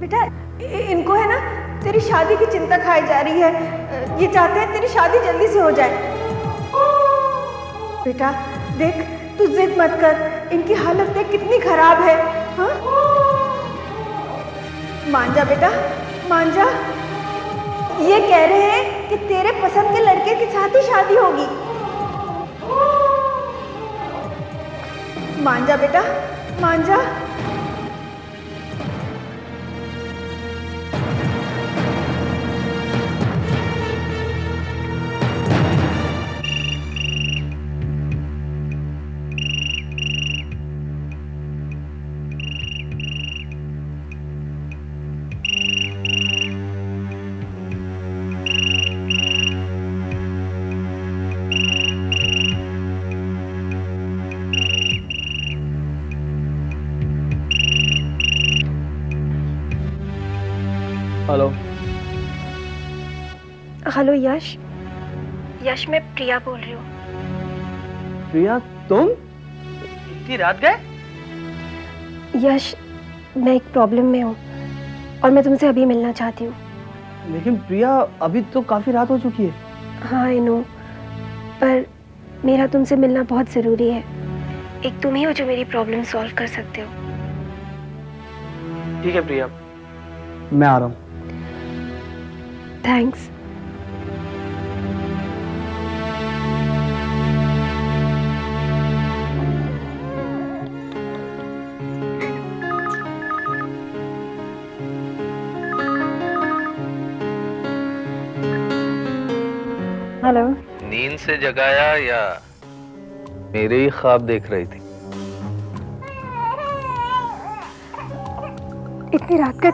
बेटा इनको है ना तेरी शादी की चिंता खाई जा रही है। ये चाहते हैं तेरी शादी जल्दी से हो जाए। बेटा देख, तू जिद मत कर, इनकी हालत देख कितनी खराब है। हाँ, मान जा बेटा, मान जा। ये कह रहे हैं कि तेरे पसंद के लड़के के साथ ही शादी होगी। मान जा बेटा, मान जा। हेलो। हेलो यश। यश, मैं प्रिया बोल रही हूँ। प्रिया, तुम इतनी रात गए? यश, मैं एक प्रॉब्लम में हूँ और मैं तुमसे अभी मिलना चाहती हूँ। लेकिन प्रिया, अभी तो काफी रात हो चुकी है। हाँ आई नो, पर मेरा तुमसे मिलना बहुत ज़रूरी है। एक तुम ही हो जो मेरी प्रॉब्लम सॉल्व कर सकते हो। ठीक है प्रिया, मैं आ रहा हूँ। थैंक्स। हेलो। नींद से जगाया या मेरे ही ख्वाब देख रही थी? इतनी रात का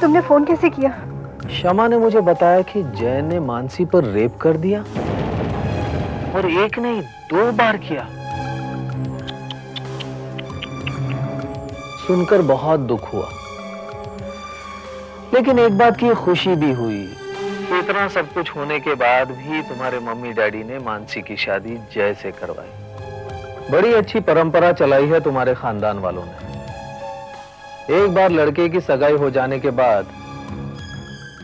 तुमने फोन कैसे किया? शमा ने मुझे बताया कि जय ने मानसी पर रेप कर दिया, और एक नहीं 2 बार किया। सुनकर बहुत दुख हुआ, लेकिन एक बात की खुशी भी हुई कि इतना सब कुछ होने के बाद भी तुम्हारे मम्मी डैडी ने मानसी की शादी जय से करवाई। बड़ी अच्छी परंपरा चलाई है तुम्हारे खानदान वालों ने। एक बार लड़के की सगाई हो जाने के बाद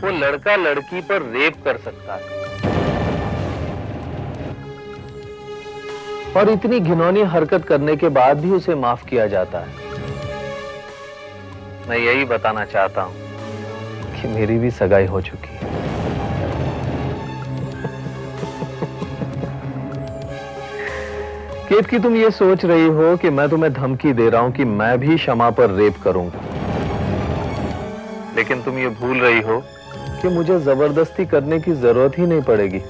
वो लड़का लड़की पर रेप कर सकता है, और इतनी घिनौनी हरकत करने के बाद भी उसे माफ किया जाता है। मैं यही बताना चाहता हूं कि मेरी भी सगाई हो चुकी है। केतकी, तुम ये सोच रही हो कि मैं तुम्हें धमकी दे रहा हूं कि मैं भी शमा पर रेप करूंगा, लेकिन तुम ये भूल रही हो कि मुझे जबरदस्ती करने की जरूरत ही नहीं पड़ेगी।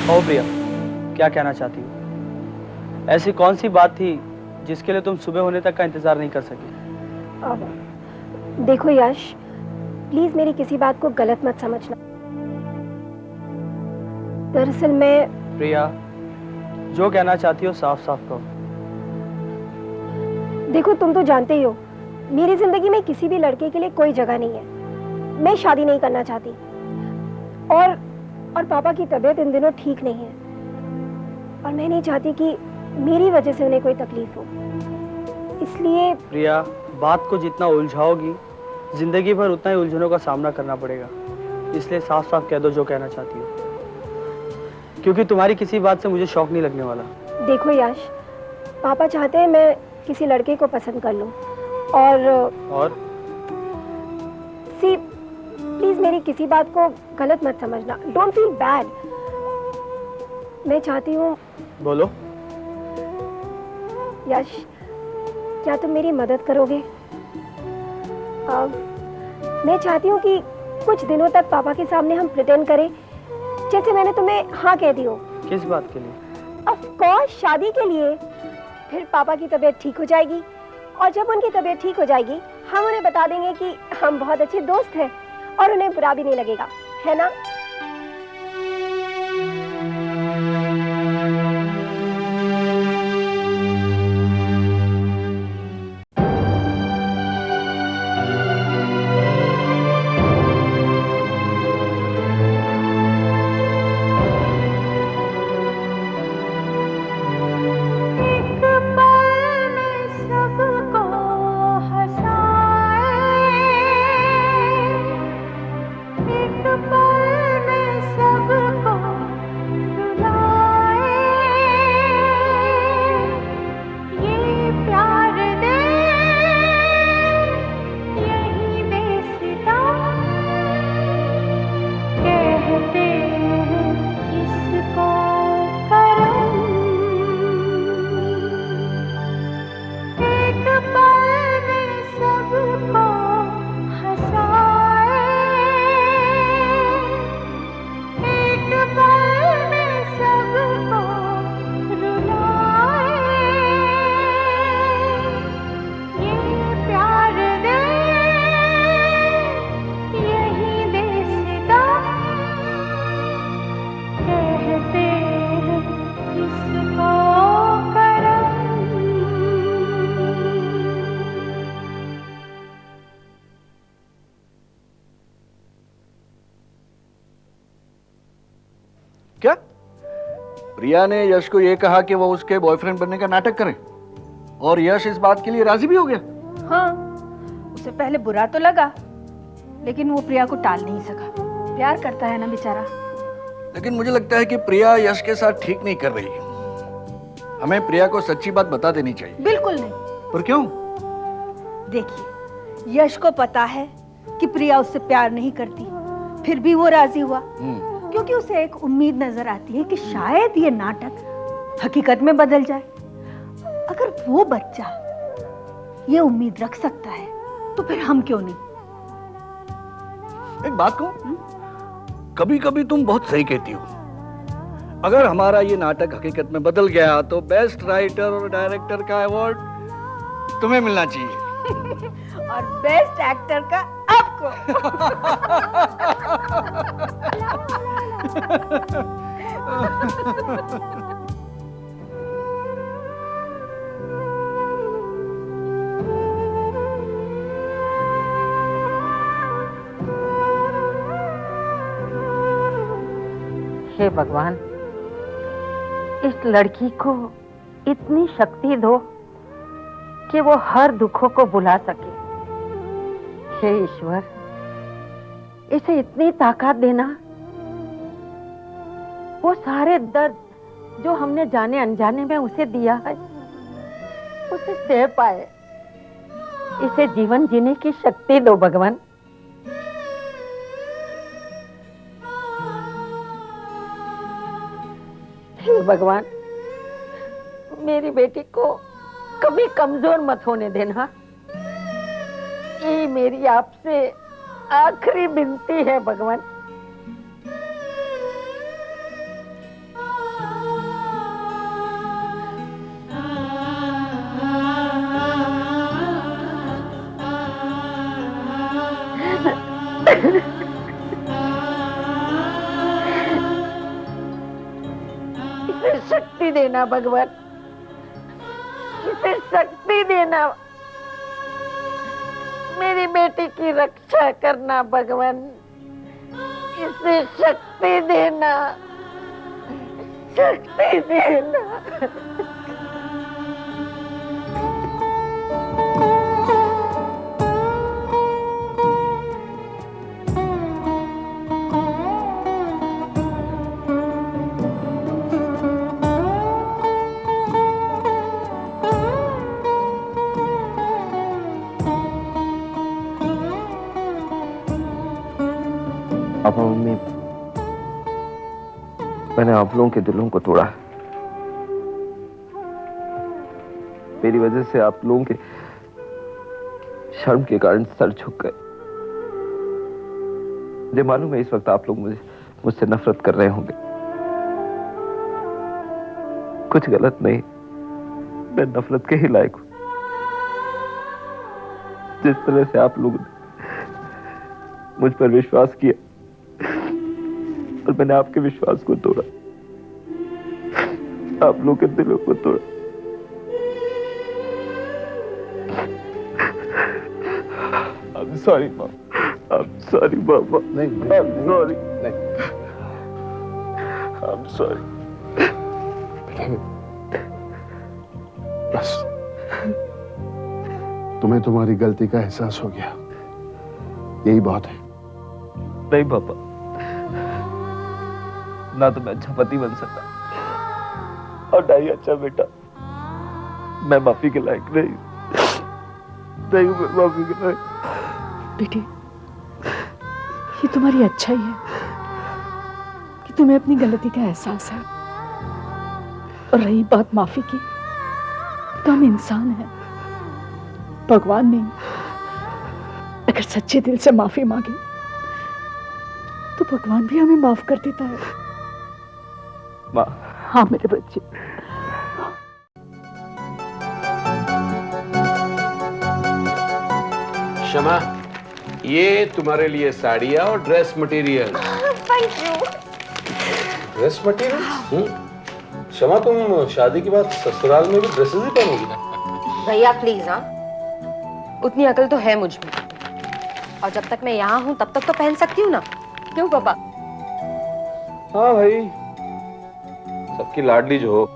ओ प्रिया, क्या कहना चाहती हो? ऐसी कौन सी बात थी जिसके लिए तुम सुबह होने तक का इंतजार नहीं कर सकी? देखो यश, प्लीज मेरी किसी बात को गलत मत समझना। दरअसल मैं... प्रिया, जो कहना चाहती हो साफ साफ कहो। देखो तुम तो जानते ही हो, मेरी जिंदगी में किसी भी लड़के के लिए कोई जगह नहीं है। मैं शादी नहीं करना चाहती, और पापा की तबीयत इन दिनों ठीक नहीं है, और मैं नहीं चाहती कि मेरी वजह से उन्हें कोई तकलीफ हो, इसलिए... प्रिया, बात को जितना उलझाओगी जिंदगी भर उतना ही उलझनों का सामना करना पड़ेगा। इसलिए साफ साफ कह दो जो कहना चाहती हो, क्योंकि तुम्हारी किसी बात से मुझे शौक नहीं लगने वाला। देखो यश, पापा चाहते हैं मैं किसी लड़के को पसंद कर लूं, और सी प्लीज मेरी किसी बात को गलत मत समझना। Don't feel bad. मैं चाहती हूँ... बोलो। यश, क्या तुम मेरी मदद करोगे? मैं चाहती हूँ कि कुछ दिनों तक पापा के सामने हम प्रिटेंड करें जैसे मैंने तुम्हें हाँ कह दी हो। किस बात के लिए? ऑफ कोर्स, शादी के लिए। फिर पापा की तबीयत ठीक हो जाएगी, और जब उनकी तबीयत ठीक हो जाएगी हम उन्हें बता देंगे कि हम बहुत अच्छे दोस्त हैं, और उन्हें बुरा भी नहीं लगेगा, है ना? क्या? प्रिया ने यश को यह कहा कि वो उसके बॉयफ्रेंड बनने का नाटक करे, और यश इस बात के लिए राजी भी हो गया? हाँ, उसे पहले बुरा तो लगा, लेकिन वो प्रिया को टाल नहीं सका। प्यार करता है ना बेचारा। लेकिन मुझे लगता है कि प्रिया यश के साथ ठीक नहीं कर रही। हमें प्रिया को सच्ची बात बता देनी चाहिए। बिल्कुल नहीं। पर क्यों? देखिए, यश को पता है कि प्रिया उससे प्यार नहीं करती, फिर भी वो राजी हुआ क्योंकि उसे एक उम्मीद नजर आती है कि शायद ये नाटक हकीकत में बदल जाए। अगर वो बच्चा ये उम्मीद रख सकता है तो फिर हम क्यों नहीं? एक बात कहूं, कभी कभी तुम बहुत सही कहती हो। अगर हमारा ये नाटक हकीकत में बदल गया तो बेस्ट राइटर और डायरेक्टर का अवार्ड तुम्हें मिलना चाहिए और बेस्ट एक्टर का आपको। हे भगवान, इस लड़की को इतनी शक्ति दो कि वो हर दुखों को भुला सके। हे ईश्वर, इसे इतनी ताकत देना, वो सारे दर्द जो हमने जाने अनजाने में उसे दिया है उसे सह पाए। इसे जीवन जीने की शक्ति दो भगवान। हे भगवान, मेरी बेटी को कभी कमजोर मत होने देना। ये मेरी आपसे आखिरी विनती है भगवान। इसे शक्ति देना भगवान, इसे शक्ति देना, मेरी बेटी की रक्षा करना भगवान, इसे शक्ति देना, शक्ति देना। पापा मम्मी, मैंने आप लोगों के दिलों को तोड़ा। मेरी वजह से आप लोगों के शर्म के कारण सर झुक गए। मुझे मालूम है इस वक्त आप लोग मुझसे नफरत कर रहे होंगे। कुछ गलत नहीं, मैं नफरत के ही लायक हूं। जिस तरह से आप लोगों ने मुझ पर विश्वास किया और मैंने आपके विश्वास को तोड़ा, आप लोगों के दिलों को तोड़ा। I'm sorry, Mom. I'm sorry, Mama. नहीं, I'm sorry. नहीं. I'm sorry. बस तुम्हें तुम्हारी गलती का एहसास हो गया, यही बहुत है। नहीं पापा, ना तो मैं अच्छा पति बन सकता और ना ही अच्छा बेटा। मैं माफी के लायक नहीं हूं, मैं माफी के लायक। बेटी, ये तुम्हारी अच्छाई है कि तुम्हें अपनी गलती का एहसास है। और रही बात माफी की, तो हम इंसान हैं, भगवान नहीं। अगर सच्चे दिल से माफी मांगे तो भगवान भी हमें माफ कर देता है। माँ। हाँ मेरे बच्चे। शमा, ये तुम्हारे लिए साड़ियाँ और dress material. Thank you. Dress material? Shama, तुम शादी के बाद ससुराल में भी ड्रेसेस ही पहनोगी ना? भैया प्लीज, हाँ, उतनी अकल तो है मुझ में, और जब तक मैं यहाँ हूँ तब तक तो पहन सकती हूँ ना। क्यों पापा? हाँ भाई, सबकी लाडली जो हो,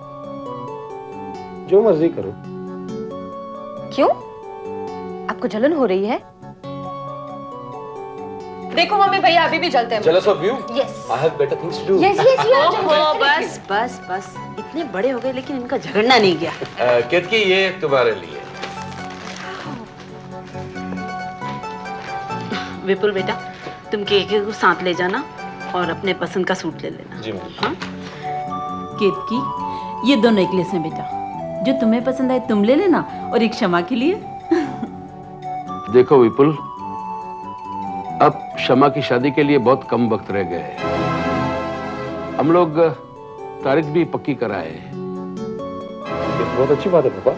जो मर्जी करो। क्यों? आपको जलन हो रही है? देखो मम्मी, भैया अभी भी जलते हैं। Jealous of you? Yes. I have better things to do. Yes, yes, yes. बस बस बस, इतने बड़े हो गए लेकिन इनका झगड़ना नहीं गया। केतकी, ये तुम्हारे लिए। विपुल बेटा, तुम केके को साथ ले जाना और अपने पसंद का सूट ले लेना। जी मैम। हाँ? केतकी, ये दो नेकलेस हैं बेटा, जो तुम्हें पसंद आए तुम ले लेना, और एक क्षमा के लिए। देखो विपुल, अब शमा की शादी के लिए बहुत कम वक्त रह गए हैं। हम लोग तारीख भी पक्की कराए हैं। ये बहुत अच्छी बात है पापा।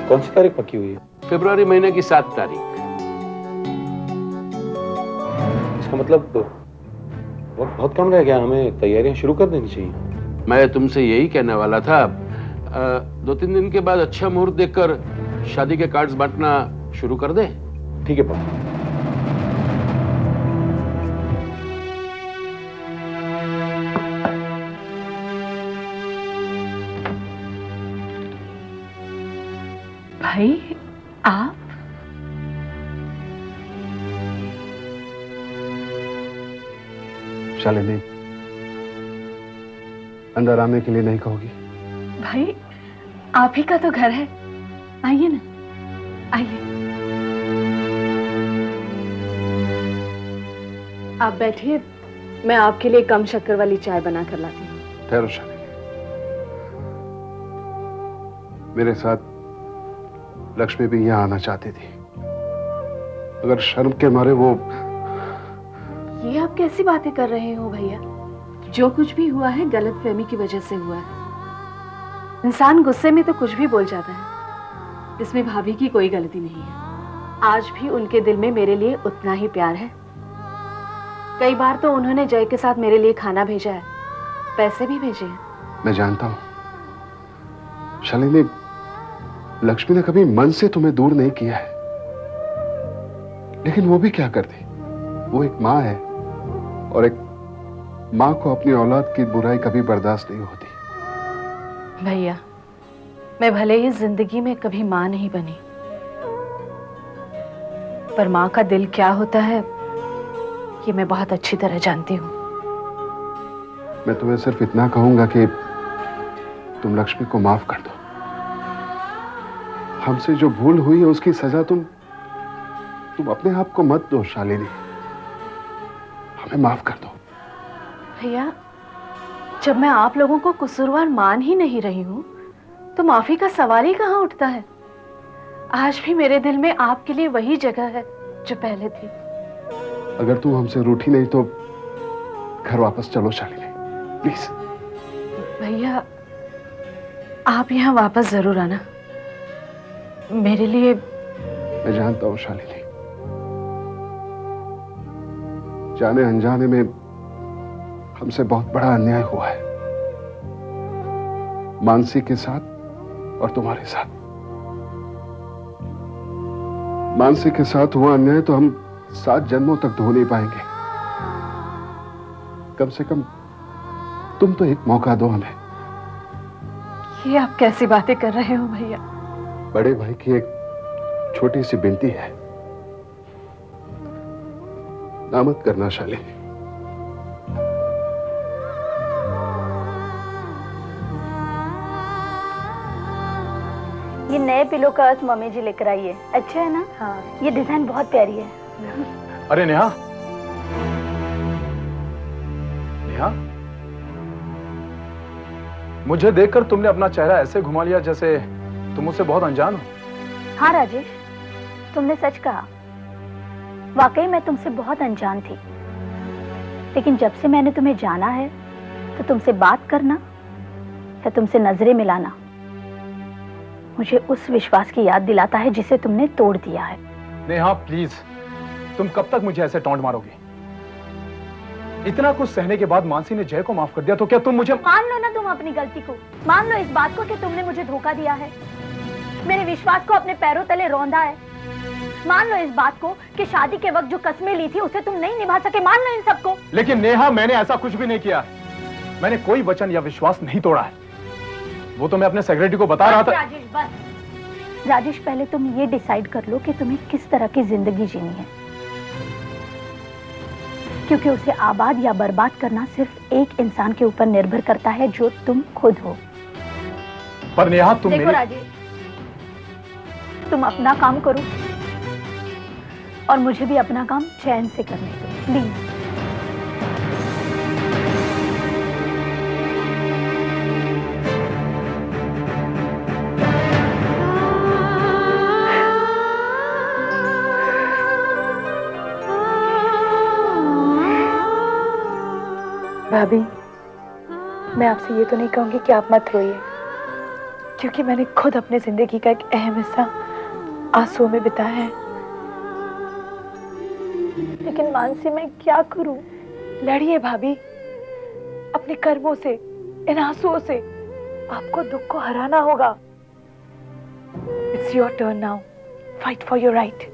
कौन सी तारीख पक्की हुई है? फरवरी महीने की 7 तारीख। इसका मतलब वक्त बहुत कम रह गया, हमें तैयारियां शुरू कर देनी चाहिए। मैं तुमसे यही कहने वाला था। 2-3 दिन के बाद अच्छा मुहूर्त देखकर शादी के कार्ड्स बांटना शुरू कर दे। ठीक है पापा। भाई, आप? शालिनी, अंदर आने के लिए नहीं कहोगी? भाई, आप ही का तो घर है, आइए ना, आइए। आप बैठिए, मैं आपके लिए कम शक्कर वाली चाय बना कर लाती हूँ। ठहरो शालिनी, मेरे साथ लक्ष्मी भी यहाँ आना चाहती थी, अगर शर्म के मारे वो। ये आप कैसी बातें कर रहे हो भैया? जो कुछ भी हुआ है गलतफहमी की वजह से हुआ है। इंसान गुस्से में तो कुछ भी बोल जाता है, इसमें भाभी की कोई गलती नहीं है। आज भी उनके दिल में मेरे लिए उतना ही प्यार है कई बार तो उन्होंने जय के साथ मेरे लिए खाना भेजा है, पैसे भी भेजे हैं। मैं जानता हूं शालिनी, लक्ष्मी ने कभी मन से तुम्हें दूर नहीं किया है, लेकिन वो भी क्या करती, वो एक माँ है और एक माँ को अपनी औलाद की बुराई कभी बर्दाश्त नहीं होती। भैया, मैं भले ही जिंदगी में कभी माँ नहीं बनी, पर माँ का दिल क्या होता है ये मैं बहुत अच्छी तरह जानती हूँ। मैं तुम्हें सिर्फ इतना कहूंगा कि तुम लक्ष्मी को माफ कर दो। हमसे जो भूल हुई है उसकी सजा तुम अपने आप को मत दो शालिनी, हमें माफ कर दो। भैया, जब मैं आप लोगों को कसूरवार मान ही नहीं रही हूँ तो माफी का सवाल ही कहाँ उठता है। आज भी मेरे दिल में आपके लिए वही जगह है जो पहले थी। अगर तू हमसे रूठी नहीं तो घर वापस चलो शालिनी, प्लीज। भैया, आप यहाँ वापस जरूर आना, मेरे लिए। मैं जानता हूँ शालिनी, जाने अनजाने में हमसे बहुत बड़ा अन्याय हुआ है, मानसी के साथ और तुम्हारे साथ। मानसी के साथ हुआ अन्याय तो हम 7 जन्मों तक धो नहीं पाएंगे। कम से कम तुम तो एक मौका दो हमें। ये आप कैसी बातें कर रहे हो भैया? बड़े भाई की एक छोटी सी विनती है, ना मत करना शालिनी। ये नए पिलो का अर्थ मम्मी जी लेकर आई है, अच्छा है ना? हाँ। ये डिजाइन बहुत प्यारी है। अरे नेहा, नेहा, मुझे देखकर तुमने अपना चेहरा ऐसे घुमा लिया जैसे तुम मुझसे बहुत अनजान हो। हाँ राजेश, तुमने सच कहा, वाकई मैं तुमसे बहुत अनजान थी, लेकिन जब से मैंने तुम्हें जाना है तो तुमसे बात करना या तुमसे नजरें मिलाना मुझे उस विश्वास की याद दिलाता है जिसे तुमने तोड़ दिया है। नेहा प्लीज, तुम कब तक मुझे ऐसे टॉन्ट मारोगी? इतना कुछ सहने के बाद मानसी ने जय को माफ कर दिया तो क्या तुम मुझे... मान लो ना तुम अपनी गलती को, मान लो इस बात को कि तुमने मुझे धोखा दिया है, मेरे विश्वास को अपने पैरों तले रौंदा है। मान लो इस बात को कि शादी के वक्त जो कस्में ली थी उसे तुम नहीं निभा सके। मान लो इन सबको। लेकिन नेहा, मैंने ऐसा कुछ भी नहीं किया, मैंने कोई वचन या विश्वास नहीं तोड़ा है। वो तो मैं अपने सेक्रेटरी को बता रहा था। राजेश बस। राजेश, पहले तुम ये डिसाइड कर लो कि तुम्हें किस तरह की जिंदगी जीनी है, क्योंकि उसे आबाद या बर्बाद करना सिर्फ एक इंसान के ऊपर निर्भर करता है जो तुम खुद हो। पर नेहा, तुम देखो राजेश, तुम अपना काम करो और मुझे भी अपना काम चैन से करने दो प्लीज। भाभी, मैं आपसे ये तो नहीं कहूंगी कि आप मत रोइए, क्योंकि मैंने खुद अपनी जिंदगी का एक अहम हिस्सा आंसुओं में बिताया है। लेकिन मानसी, मैं क्या करूं? लड़िए भाभी, अपने कर्मों से, इन आंसुओं से आपको दुख को हराना होगा। It's your turn now, fight for your right.